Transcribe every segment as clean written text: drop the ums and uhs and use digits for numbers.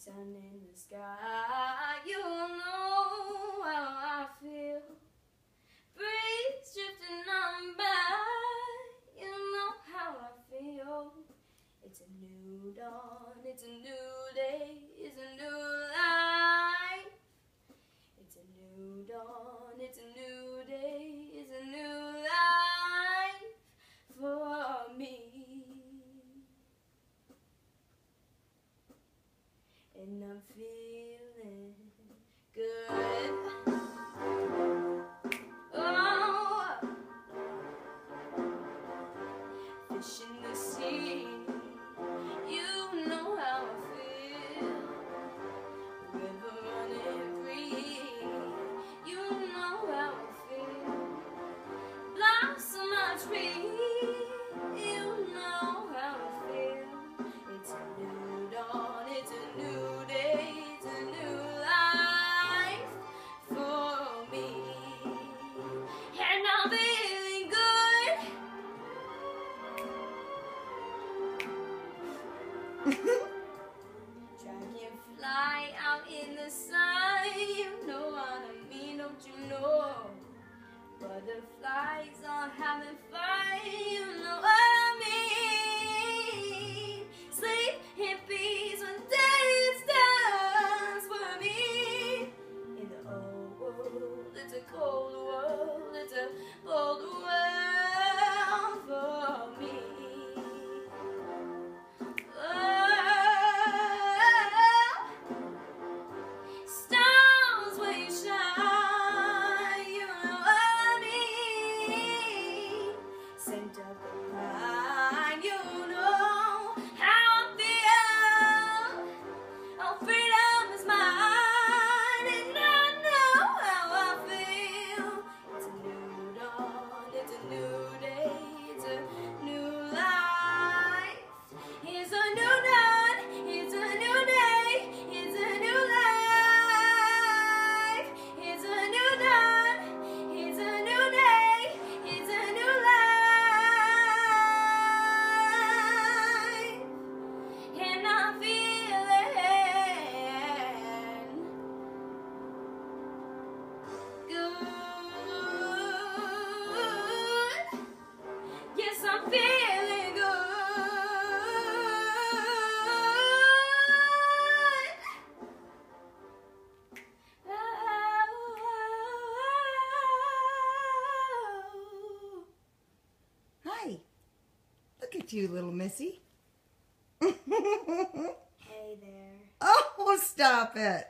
sun in the sky, you know how I feel. Breeze drifting on by, you know how I feel. It's a new dawn, it's a new day, it's a new life. It's a new dawn, it's a new day, it's a new life for me. And I'm feeling good. Oh, fish in the sea, you know how I feel. River running free, you know how I feel. Blossom on tree, you know how I feel. It's a new dawn, it's a new day, it's a new life for me. And I'm feeling good. Dragonfly out in the sun, you know what I mean, don't you know? Butterflies are having fun, you know what I mean. Sleep in peace when day stands for me. In the old world, it's a cold world, it's a bold world for me. Stars where you shine, you know what I mean. Scent of the pine, you know how I feel. Oh, freedom is mine, and I know how I feel. It's a new dawn, it's a new day, it's a new life. It's a new dawn, it's a new day, it's a new life. It's a new dawn, it's a new day, it's a new life. And I'm feeling good. Yes, I'm feeling good. Hi. Look at you, little missy. Hey there. Oh, stop it.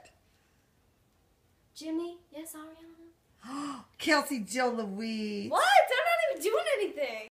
Jimmy? Yes, Ariana? Kelsey Joe Louise. What? I'm not even doing anything.